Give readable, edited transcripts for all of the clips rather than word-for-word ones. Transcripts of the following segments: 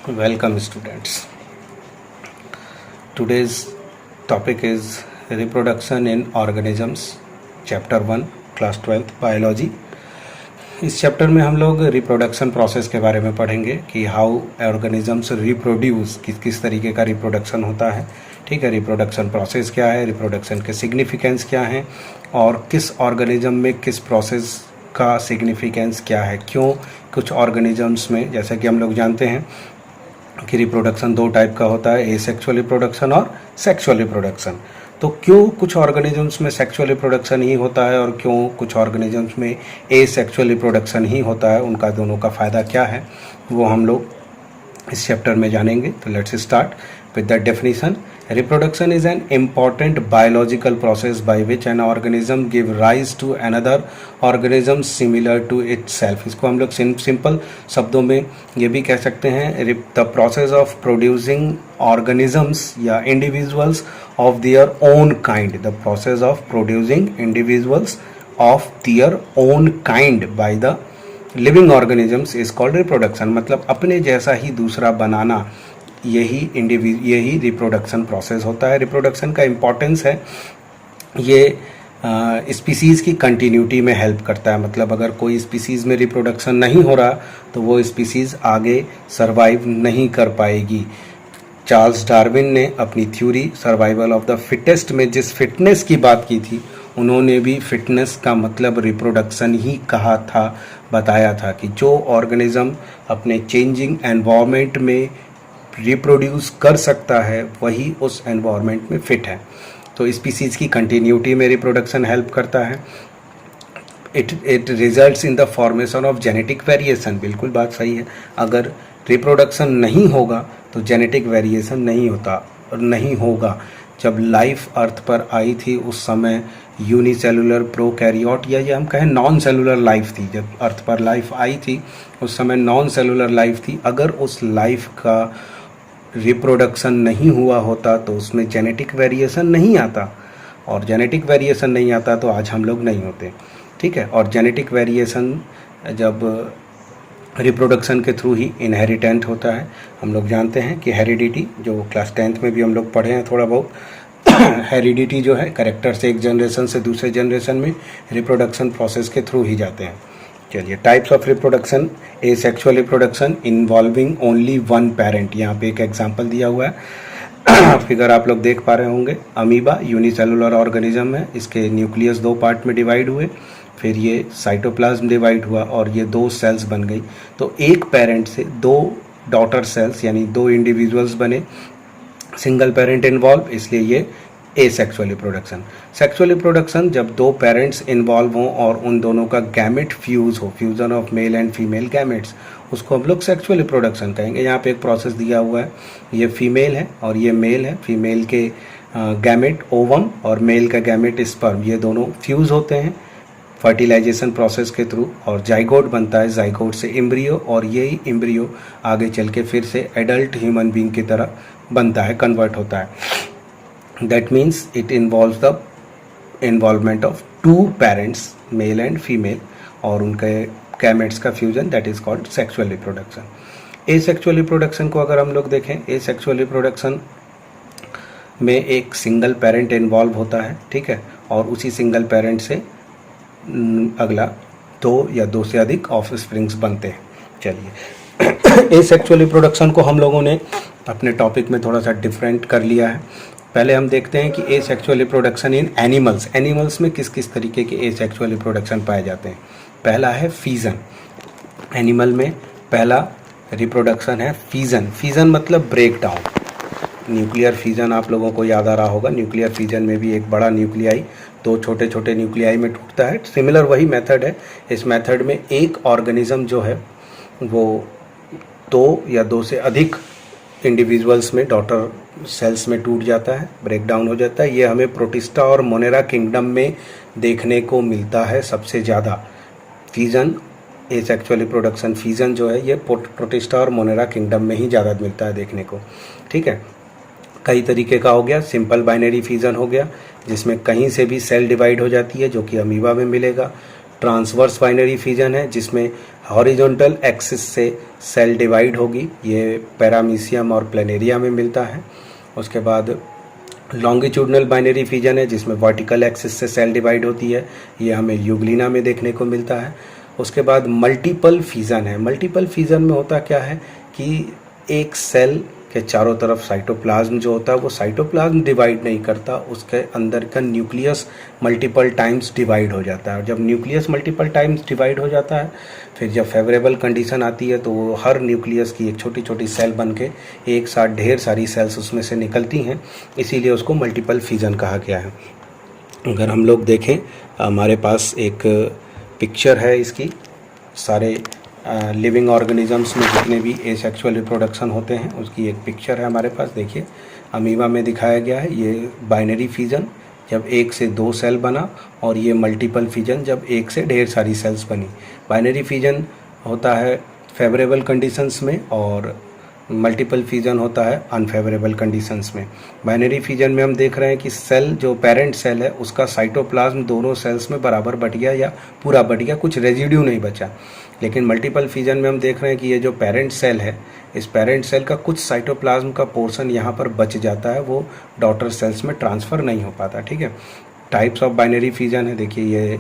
Welcome students. Today's topic is reproduction in organisms, chapter 1, class 12th biology. इस chapter में हम लोग reproduction process के बारे में पढ़ेंगे कि हाउ ऑर्गेनिजम्स रिप्रोड्यूस, किस किस तरीके का रिप्रोडक्शन होता है। ठीक है, रिप्रोडक्शन प्रोसेस क्या है, रिप्रोडक्शन के सिग्निफिकेंस क्या हैं और किस ऑर्गेनिज्म में किस प्रोसेस का सिग्निफिकेंस क्या है, क्यों कुछ ऑर्गेनिजम्स में, जैसा कि हम लोग जानते हैं कि रिप्रोडक्शन दो टाइप का होता है, एसेक्सुअल रिप्रोडक्शन और सेक्सुअल रिप्रोडक्शन। तो क्यों कुछ ऑर्गेनिजम्स में सेक्सुअल रिप्रोडक्शन ही होता है और क्यों कुछ ऑर्गेनिजम्स में एसेक्सुअल रिप्रोडक्शन ही होता है, उनका दोनों का फ़ायदा क्या है, वो हम लोग इस चैप्टर में जानेंगे। तो let's start with the definition. Reproduction is an important biological process by which an organism give rise to another organism similar to itself. इसको हम लोग सिंपल शब्दों में ये भी कह सकते हैं, the process of producing organisms या individuals of their own kind. The process of producing individuals of their own kind by the living organisms is called reproduction. मतलब अपने जैसा ही दूसरा बनाना, यही रिप्रोडक्शन प्रोसेस होता है। रिप्रोडक्शन का इम्पोर्टेंस है, ये स्पीसीज़ की कंटिन्यूटी में हेल्प करता है। मतलब अगर कोई स्पीसीज़ में रिप्रोडक्शन नहीं हो रहा तो वो स्पीसीज़ आगे सरवाइव नहीं कर पाएगी। चार्ल्स डार्विन ने अपनी theory survival of the fittest में जिस फिटनेस की बात की थी, उन्होंने भी फिटनेस का मतलब रिप्रोडक्शन ही कहा था, बताया था कि जो ऑर्गेनिज्म अपने चेंजिंग एनवायरनमेंट में रिप्रोड्यूस कर सकता है वही उस एनवायरनमेंट में फिट है। तो स्पीसीज़ की कंटिन्यूटी में रिप्रोडक्शन हेल्प करता है। It results in the formation of genetic variation. बिल्कुल बात सही है, अगर रिप्रोडक्शन नहीं होगा तो जेनेटिक वेरिएशन नहीं होता और नहीं होगा। जब लाइफ अर्थ पर आई थी उस समय यूनिसेलुलर प्रोकैरियोट या ये हम कहें नॉन सेलुलर लाइफ थी। जब अर्थ पर लाइफ आई थी उस समय नॉन सेलुलर लाइफ थी। अगर उस लाइफ का रिप्रोडक्शन नहीं हुआ होता तो उसमें जेनेटिक वेरिएशन नहीं आता, और जेनेटिक वेरिएशन नहीं आता तो आज हम लोग नहीं होते। ठीक है, और जेनेटिक वेरिएशन जब रिप्रोडक्शन के थ्रू ही इनहेरिटेंट होता है। हम लोग जानते हैं कि हेरिडिटी, जो क्लास 10th में भी हम लोग पढ़े हैं थोड़ा बहुत, हेरिडिटी जो है कैरेक्टर से एक जनरेशन से दूसरे जनरेशन में रिप्रोडक्शन प्रोसेस के थ्रू ही जाते हैं। चलिए, types of reproduction, asexual reproduction involving only one parent. यहाँ पे एक एग्जांपल दिया हुआ है, फिगर आप लोग देख पा रहे होंगे। अमीबा यूनिसेलुलर ऑर्गेनिज्म है, इसके न्यूक्लियस दो पार्ट में डिवाइड हुए, फिर ये साइटोप्लाज्म डिवाइड हुआ और ये दो सेल्स बन गई। तो एक पेरेंट से दो डॉटर सेल्स यानी दो इंडिविजुअल्स बने, सिंगल पेरेंट इन्वॉल्व, इसलिए ये एसेक्सुअल रिप्रोडक्शन। सेक्सुअल रिप्रोडक्शन जब दो पेरेंट्स इन्वॉल्व हों और उन दोनों का गैमेट फ्यूज हो, fusion of male and female gametes, उसको हम लोग सेक्सुअल रिप्रोडक्शन कहेंगे। यहाँ पे एक प्रोसेस दिया हुआ है, ये फीमेल है और ये मेल है। फीमेल के गैमेट ओवम और मेल का गैमेट स्पर्म, ये दोनों फ्यूज होते हैं फर्टिलाइजेशन प्रोसेस के थ्रू और जाइगोट बनता है। जाइगोट से एम्ब्रियो और यही एम्ब्रियो आगे चल के फिर से एडल्ट ह्यूमन बीइंग की तरह बनता है, कन्वर्ट होता है। That means it involves the involvement of two parents, male and female, और उनके गैमेट्स का fusion, that is called sexual reproduction. Asexual reproduction को अगर हम लोग देखें, एसेक्सुअल रिप्रोडक्शन में एक सिंगल पेरेंट इन्वॉल्व होता है। ठीक है, और उसी सिंगल पेरेंट से अगला दो या दो से अधिक ऑफ स्प्रिंग्स बनते हैं। चलिए, एसेक्सुअल रिप्रोडक्शन को हम लोगों ने अपने टॉपिक में थोड़ा सा डिफरेंट कर लिया है। पहले हम देखते हैं कि asexual reproduction in animals, animals में किस किस तरीके के एसेक्सुअल रिप्रोडक्शन पाए जाते हैं। पहला है फीजन। एनिमल में पहला रिप्रोडक्शन है फीजन। फीजन मतलब ब्रेक डाउन। न्यूक्लियर फीजन आप लोगों को याद आ रहा होगा, न्यूक्लियर फीजन में भी एक बड़ा न्यूक्लियाई दो छोटे छोटे न्यूक्लियाई में टूटता है। सिमिलर वही मेथड है। इस मेथड में एक ऑर्गेनिज्म जो है वो दो या दो से अधिक इंडिविजुअल्स में, डॉटर सेल्स में टूट जाता है, ब्रेक डाउन हो जाता है। ये हमें प्रोटिस्टा और मोनेरा किंगडम में देखने को मिलता है सबसे ज़्यादा। फीजन, एसेक्सुअल रिप्रोडक्शन फीजन जो है ये प्रोटिस्टा और मोनेरा किंगडम में ही ज़्यादा मिलता है देखने को। ठीक है, कई तरीके का हो गया। सिंपल बाइनरी फीजन हो गया जिसमें कहीं से भी सेल डिवाइड हो जाती है, जो कि अमीबा में मिलेगा। ट्रांसवर्स बाइनरी फीजन है जिसमें हॉरिजॉन्टल एक्सिस से सेल डिवाइड होगी, ये पैरामीशियम और प्लेनेरिया में मिलता है। उसके बाद लॉन्गिट्यूडनल बाइनरी फिजन है जिसमें वर्टिकल एक्सिस से सेल डिवाइड होती है, ये हमें यूग्लिना में देखने को मिलता है। उसके बाद मल्टीपल फिजन है। मल्टीपल फिजन में होता क्या है कि एक सेल के चारों तरफ साइटोप्लाज्म जो होता है वो साइटोप्लाज्म डिवाइड नहीं करता, उसके अंदर का न्यूक्लियस मल्टीपल टाइम्स डिवाइड हो जाता है। और जब न्यूक्लियस मल्टीपल टाइम्स डिवाइड हो जाता है, फिर जब फेवरेबल कंडीशन आती है तो वो हर न्यूक्लियस की एक छोटी छोटी सेल बन के एक साथ ढेर सारी सेल्स उसमें से निकलती हैं, इसीलिए उसको मल्टीपल फिजन कहा गया है। अगर हम लोग देखें, हमारे पास एक पिक्चर है इसकी, सारे लिविंग ऑर्गेनिजम्स में जितने भी एसेक्सुअल रिप्रोडक्शन होते हैं उसकी एक पिक्चर है हमारे पास। देखिए, अमीबा में दिखाया गया है ये बाइनरी फिजन जब 1 से 2 सेल बना, और ये मल्टीपल फिजन जब 1 से ढेर सारी सेल्स बनी। बाइनरी फिजन होता है फेवरेबल कंडीशंस में और मल्टीपल फिजन होता है अनफेवरेबल कंडीशंस में। बाइनरी फिजन में हम देख रहे हैं कि सेल जो पेरेंट सेल है उसका साइटोप्लाज्म दोनों सेल्स में बराबर बट गया या पूरा बट गया, कुछ रेजिड्यू नहीं बचा। लेकिन मल्टीपल फिजन में हम देख रहे हैं कि ये जो पेरेंट सेल है, इस पेरेंट सेल का कुछ साइटोप्लाज्म का पोर्शन यहाँ पर बच जाता है, वो डॉटर सेल्स में ट्रांसफ़र नहीं हो पाता। ठीक है, टाइप्स ऑफ बाइनरी फिजन है। देखिए, ये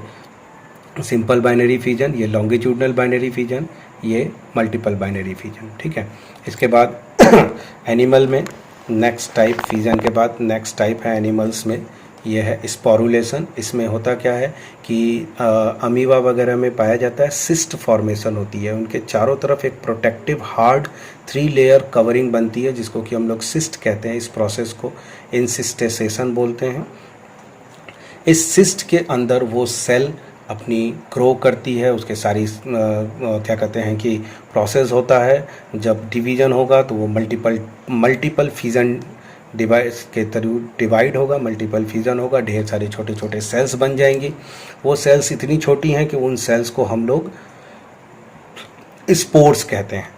सिंपल बाइनरी फिजन, ये लॉन्गिट्यूडनल बाइनरी फिजन, ये मल्टीपल बाइनरी फिजन। ठीक है, इसके बाद एनिमल में नेक्स्ट टाइप, फिजन के बाद नेक्स्ट टाइप है एनिमल्स में, ये है स्पोरुलेशन। इसमें होता क्या है कि अमीबा वगैरह में पाया जाता है सिस्ट फॉर्मेशन होती है, उनके चारों तरफ एक प्रोटेक्टिव हार्ड 3 लेयर कवरिंग बनती है जिसको कि हम लोग सिस्ट कहते हैं। इस प्रोसेस को इंसिस्टेशन बोलते हैं। इस सिस्ट के अंदर वो सेल अपनी ग्रो करती है, उसके सारी क्या कहते हैं कि प्रोसेस होता है। जब डिवीज़न होगा तो वो मल्टीपल फिजन डिवाइस के थ्रू डिवाइड होगा, मल्टीपल फिजन होगा, ढेर सारे छोटे छोटे सेल्स बन जाएंगी। वो सेल्स इतनी छोटी हैं कि उन सेल्स को हम लोग स्पोर्स कहते हैं।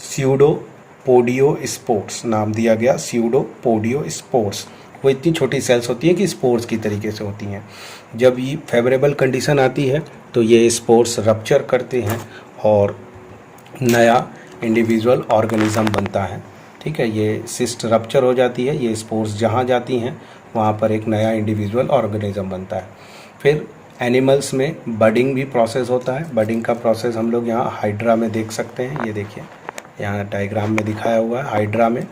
स्यूडोपोडियो स्पोर्स नाम दिया गया, स्यूडोपोडियो स्पोर्स। वो इतनी छोटी सेल्स होती हैं कि स्पोर्स की तरीके से होती हैं। जब ये फेवरेबल कंडीशन आती है तो ये स्पोर्स रप्चर करते हैं और नया इंडिविजुअल ऑर्गेनिज्म बनता है। ठीक है, ये सिस्ट रप्चर हो जाती है, ये स्पोर्स जहाँ जाती हैं वहाँ पर एक नया इंडिविजुअल ऑर्गेनिज्म बनता है। फिर एनिमल्स में बडिंग भी प्रोसेस होता है। बडिंग का प्रोसेस हम लोग यहाँ हाइड्रा में देख सकते हैं। ये देखिए, यहाँ डायग्राम में दिखाया हुआ है हाइड्रा में।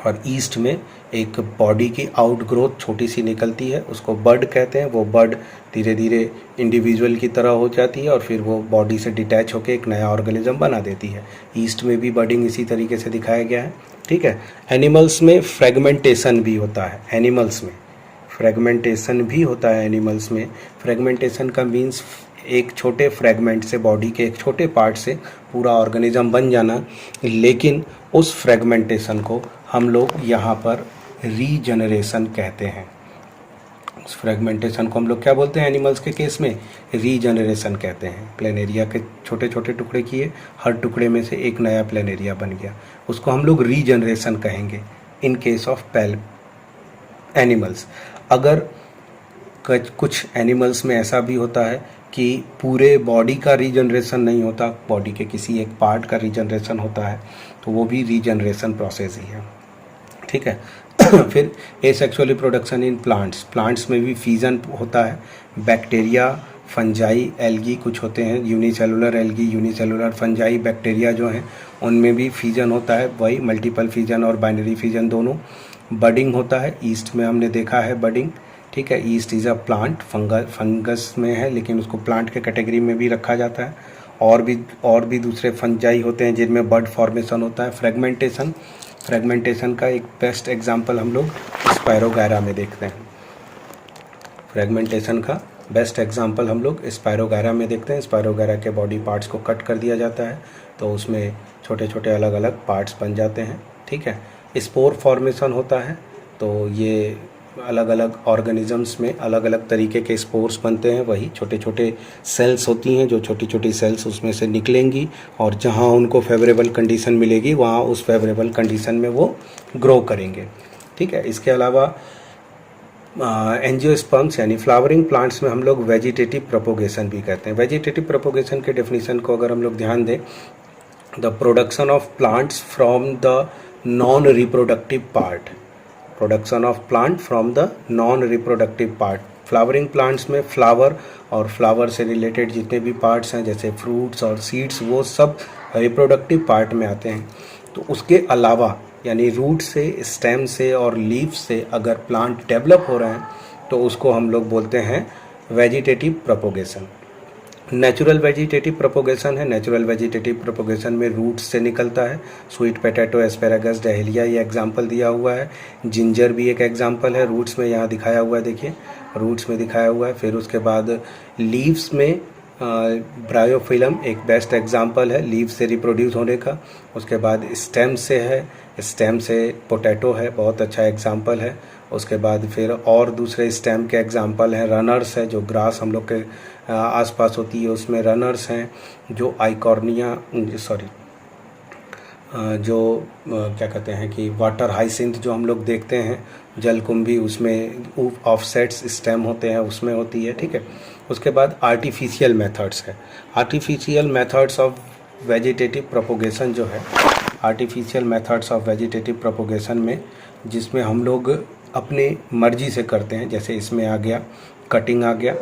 और ईस्ट में एक बॉडी की आउटग्रोथ छोटी सी निकलती है, उसको बड कहते हैं। वो बड धीरे धीरे इंडिविजुअल की तरह हो जाती है और फिर वो बॉडी से डिटैच होकर एक नया ऑर्गेनिज्म बना देती है। ईस्ट में भी बडिंग इसी तरीके से दिखाया गया है। ठीक है, एनिमल्स में फ्रेगमेंटेशन भी होता है। एनिमल्स में फ्रेगमेंटेशन भी होता है। एनिमल्स में फ्रेगमेंटेशन का मीन्स एक छोटे फ्रेगमेंट से, बॉडी के एक छोटे पार्ट से पूरा ऑर्गेनिज्म बन जाना। लेकिन उस फ्रेगमेंटेशन को हम लोग यहाँ पर रीजनरेशन कहते हैं। उस फ्रेगमेंटेशन को हम लोग क्या बोलते हैं एनिमल्स के केस में? रीजनरेशन कहते हैं। प्लेनेरिया के छोटे छोटे टुकड़े किए, हर टुकड़े में से एक नया प्लेनेरिया बन गया, उसको हम लोग रीजनरेशन कहेंगे इन केस ऑफ एनिमल्स। अगर कुछ एनिमल्स में ऐसा भी होता है कि पूरे बॉडी का रीजनरेशन नहीं होता, बॉडी के किसी एक पार्ट का रीजनरेशन होता है, तो वो भी रीजनरेशन प्रोसेस ही है। ठीक है फिर एसेक्सुअल रिप्रोडक्शन इन प्लांट्स में भी फिजन होता है। बैक्टीरिया, फंजाई, एल्गी कुछ होते हैं, unicellular algae, unicellular fungi, bacteria जो हैं उनमें भी फिजन होता है। वही मल्टीपल फिजन और बाइनरी फिजन दोनों। बडिंग होता है, ईस्ट में हमने देखा है बडिंग। ठीक है, east is a plant, fungus में है लेकिन उसको प्लांट के कैटेगरी में भी रखा जाता है। और भी दूसरे फंजाई होते हैं जिनमें बड फॉर्मेशन होता है। फ्रेगमेंटेशन का एक बेस्ट एग्जांपल हम लोग स्पायरोगैरा में देखते हैं। फ्रेगमेंटेशन का बेस्ट एग्जांपल हम लोग स्पायरोगैरा में देखते हैं। स्पायरोगैरा के बॉडी पार्ट्स को कट कर दिया जाता है तो उसमें छोटे छोटे अलग अलग पार्ट्स बन जाते हैं। ठीक है, स्पोर फॉर्मेशन होता है, तो ये अलग अलग ऑर्गेनिजम्स में अलग अलग तरीके के स्पोर्स बनते हैं। वही छोटे छोटे सेल्स होती हैं, जो छोटी छोटी सेल्स उसमें से निकलेंगी और जहाँ उनको फेवरेबल कंडीशन मिलेगी वहाँ उस फेवरेबल कंडीशन में वो ग्रो करेंगे। ठीक है, इसके अलावा एंजियोस्पर्म्स यानी फ्लावरिंग प्लांट्स में हम लोग वेजिटेटिव प्रोपोगेशन भी कहते हैं। वेजिटेटिव प्रोपोगेशन के डेफिनेशन को अगर हम लोग ध्यान दें the production of plants from the non reproductive part, production of plant from the non reproductive part. Flowering plants में फ्लावर और फ्लावर से रिलेटेड जितने भी पार्ट्स हैं जैसे फ्रूट्स और सीड्स, वो सब रिप्रोडक्टिव पार्ट में आते हैं। तो उसके अलावा यानी रूट से, स्टेम से और लीफ से अगर प्लांट डेवलप हो रहे हैं तो उसको हम लोग बोलते हैं vegetative propagation. Natural vegetative propagation है, नेचुरल वेजिटेटिव प्रोपोगेशन में रूट्स से निकलता है। स्वीट पोटैटो, एस्पेरागस, डहेलिया ये एग्जांपल दिया हुआ है। जिंजर भी एक एग्जांपल है, रूट्स में यहाँ दिखाया हुआ है, देखिए रूट्स में दिखाया हुआ है। फिर उसके बाद लीव्स में ब्रायोफिलम एक बेस्ट एग्जांपल है लीव से रिप्रोड्यूस होने का। उसके बाद स्टेम से है, स्टेम से पोटैटो है, बहुत अच्छा एग्जांपल है। उसके बाद फिर और दूसरे स्टेम के एग्जांपल हैं, रनर्स है जो ग्रास हम लोग के आसपास होती है उसमें रनर्स हैं, जो आइकॉर्निया जो क्या कहते हैं कि वाटर हाइसिंथ जो हम लोग देखते हैं, जलकुंभी, उसमें ऑफसेट्स स्टेम होते हैं, उसमें होती है, ठीक है। उसके बाद आर्टिफिशियल मेथड्स है, artificial methods of vegetative propagation जो है, artificial methods of vegetative propagation में जिसमें हम लोग अपने मर्जी से करते हैं, जैसे इसमें आ गया कटिंग आ गया,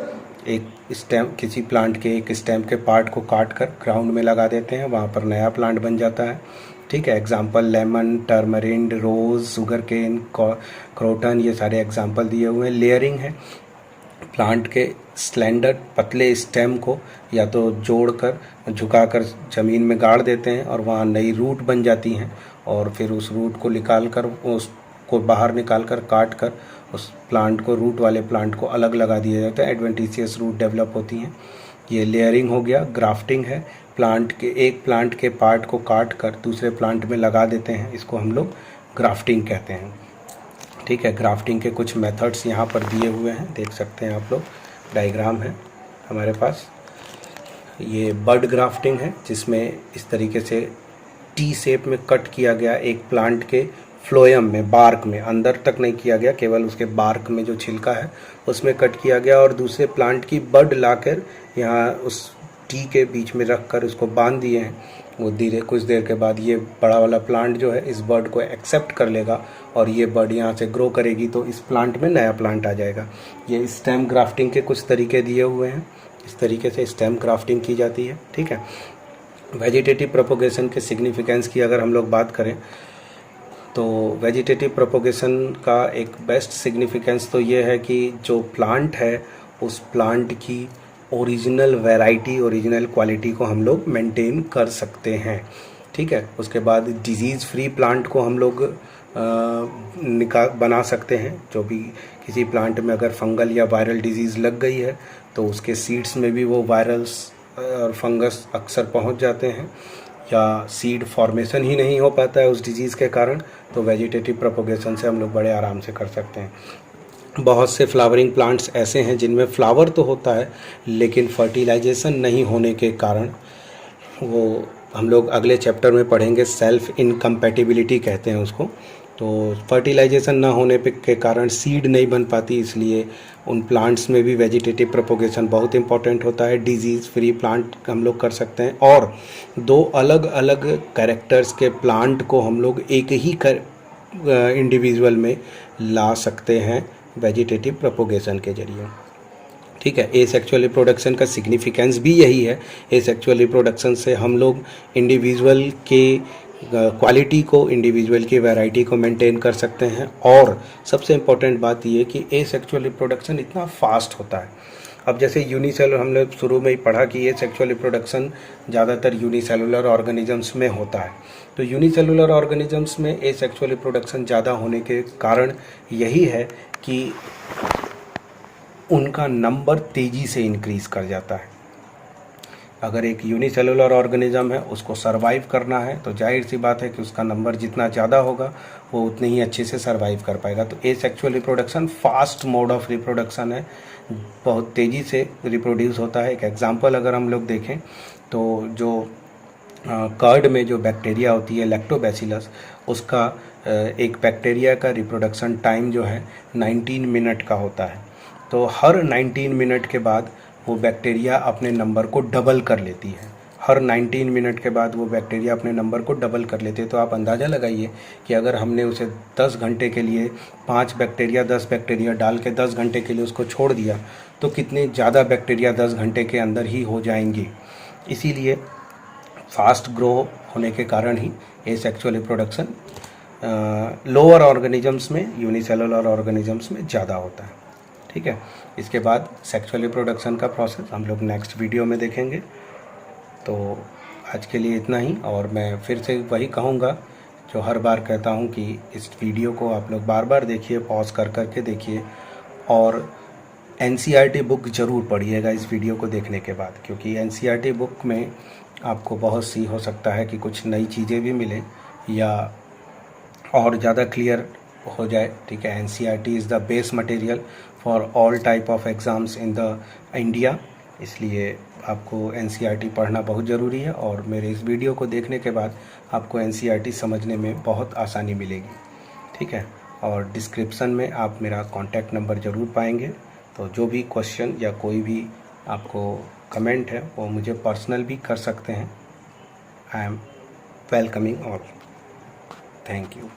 एक स्टेम किसी प्लांट के एक स्टेम के पार्ट को काट कर ग्राउंड में लगा देते हैं, वहाँ पर नया प्लांट बन जाता है, ठीक है। एग्जाम्पल लेमन, टर्मरिंड, रोज़, शुगर केन, क्रोटन, ये सारे एग्जाम्पल दिए हुए हैं। लेयरिंग है, प्लांट के स्लेंडर पतले स्टेम को या तो जोड़कर झुकाकर ज़मीन में गाड़ देते हैं और वहाँ नई रूट बन जाती हैं, और फिर उस रूट को निकाल कर उसको बाहर निकाल कर काट कर उस प्लांट को, रूट वाले प्लांट को अलग लगा दिया जाता है, एडवेंटिशियस रूट डेवलप होती हैं। ये लेयरिंग हो गया। ग्राफ्टिंग है, एक प्लांट के पार्ट को काट कर दूसरे प्लांट में लगा देते हैं, इसको हम लोग ग्राफ्टिंग कहते हैं, ठीक है। ग्राफ्टिंग के कुछ मेथड्स यहाँ पर दिए हुए हैं, देख सकते हैं आप लोग, डायग्राम है हमारे पास। ये बड ग्राफ्टिंग है जिसमें इस तरीके से टी शेप में कट किया गया, एक प्लांट के फ्लोएम में, बार्क में, अंदर तक नहीं किया गया, केवल उसके बार्क में जो छिलका है उसमें कट किया गया, और दूसरे प्लांट की बड लाकर यहाँ उस टी के बीच में रख कर उसको बांध दिए हैं। वो धीरे कुछ देर के बाद ये बड़ा वाला प्लांट जो है इस बर्ड को एक्सेप्ट कर लेगा और ये बर्ड यहाँ से ग्रो करेगी, तो इस प्लांट में नया प्लांट आ जाएगा। ये स्टेम ग्राफ्टिंग के कुछ तरीके दिए हुए हैं, इस तरीके से स्टेम ग्राफ्टिंग की जाती है, ठीक है। वेजिटेटिव प्रोपोगेशन के सिग्निफिकेंस की अगर हम लोग बात करें तो वेजिटेटिव प्रोपोगेशन का एक बेस्ट सिग्निफिकेंस तो ये है कि जो प्लांट है उस प्लांट की ओरिजिनल वैरायटी, ओरिजिनल क्वालिटी को हम लोग मेंटेन कर सकते हैं, ठीक है। उसके बाद डिजीज़ फ्री प्लांट को हम लोग बना सकते हैं। जो भी किसी प्लांट में अगर फंगल या वायरल डिजीज़ लग गई है तो उसके सीड्स में भी वो वायरल्स और फंगस अक्सर पहुंच जाते हैं, या सीड फॉर्मेशन ही नहीं हो पाता है उस डिजीज़ के कारण, तो वेजिटेटिव प्रोपोगेशन से हम लोग बड़े आराम से कर सकते हैं। बहुत से फ्लावरिंग प्लांट्स ऐसे हैं जिनमें फ्लावर तो होता है लेकिन फर्टिलाइजेशन नहीं होने के कारण, वो हम लोग अगले चैप्टर में पढ़ेंगे, सेल्फ इनकम्पैटिबिलिटी कहते हैं उसको। तो फर्टिलाइजेशन ना होने के कारण सीड नहीं बन पाती, इसलिए उन प्लांट्स में भी वेजिटेटिव प्रोपोगेशन बहुत इंपॉर्टेंट होता है। डिजीज़ फ्री प्लांट हम लोग कर सकते हैं, और दो अलग अलग कैरेक्टर्स के प्लांट को हम लोग एक ही इंडिविजुअल में ला सकते हैं वेजिटेटिव प्रोपोगेशन के जरिए, ठीक है। एसेक्सुअल रिप्रोडक्शन का सिग्निफिकेंस भी यही है। एसेक्सुअल रिप्रोडक्शन से हम लोग इंडिविजुअल के क्वालिटी को, इंडिविजुअल की वैरायटी को मेंटेन कर सकते हैं, और सबसे इम्पोर्टेंट बात ये कि एसेक्सुअल रिप्रोडक्शन इतना फास्ट होता है। अब जैसे यूनिसेलुलर, हमने शुरू में ही पढ़ा कि एसेक्सुअल रिप्रोडक्शन ज़्यादातर यूनिसेलुलर ऑर्गेनिजम्स में होता है, तो यूनिसेलुलर ऑर्गेनिजम्स में एसेक्सुअल रिप्रोडक्शन ज़्यादा होने के कारण यही है कि उनका नंबर तेज़ी से इंक्रीज़ कर जाता है। अगर एक यूनिसेलुलर ऑर्गेनिज्म है, उसको सरवाइव करना है, तो जाहिर सी बात है कि उसका नंबर जितना ज़्यादा होगा वो उतनी ही अच्छे से सरवाइव कर पाएगा। तो asexual reproduction fast mode of reproduction है, बहुत तेज़ी से रिप्रोड्यूस होता है। एक एग्जांपल अगर हम लोग देखें तो जो कर्ड में जो बैक्टीरिया होती है लैक्टोबैसिलस, उसका एक बैक्टीरिया का रिप्रोडक्शन टाइम जो है 19 मिनट का होता है। तो हर 19 मिनट के बाद वो बैक्टीरिया अपने नंबर को डबल कर लेती है। हर 19 मिनट के बाद वो बैक्टीरिया अपने नंबर को डबल कर लेते हैं। तो आप अंदाज़ा लगाइए कि अगर हमने उसे 10 घंटे के लिए 5 बैक्टीरिया 10 बैक्टीरिया डाल के 10 घंटे के लिए उसको छोड़ दिया तो कितने ज़्यादा बैक्टीरिया 10 घंटे के अंदर ही हो जाएंगी। इसीलिए फास्ट ग्रो होने के कारण ही एसेक्सुअल रिप्रोडक्शन लोअर ऑर्गेनिजम्स में, यूनिसेलुलर ऑर्गेनिजम्स में ज़्यादा होता है। ठीक है, इसके बाद सेक्सुअल रिप्रोडक्शन का प्रोसेस हम लोग नेक्स्ट वीडियो में देखेंगे। तो आज के लिए इतना ही, और मैं फिर से वही कहूँगा जो हर बार कहता हूँ कि इस वीडियो को आप लोग बार बार देखिए, पॉज कर के देखिए, और NCERT बुक ज़रूर पढ़िएगा इस वीडियो को देखने के बाद, क्योंकि NCERT बुक में आपको बहुत सी हो सकता है कि कुछ नई चीज़ें भी मिले या और ज़्यादा क्लियर हो जाए। ठीक है, NCERT is the base material for all type of exams in the India, इसलिए आपको NCERT पढ़ना बहुत ज़रूरी है। और मेरे इस वीडियो को देखने के बाद आपको NCERT समझने में बहुत आसानी मिलेगी। ठीक है, और डिस्क्रिप्शन में आप मेरा कॉन्टैक्ट नंबर ज़रूर पाएंगे। तो जो भी क्वेश्चन या कोई भी आपको कमेंट है वो मुझे पर्सनल भी कर सकते हैं। I am welcoming all. Thank you.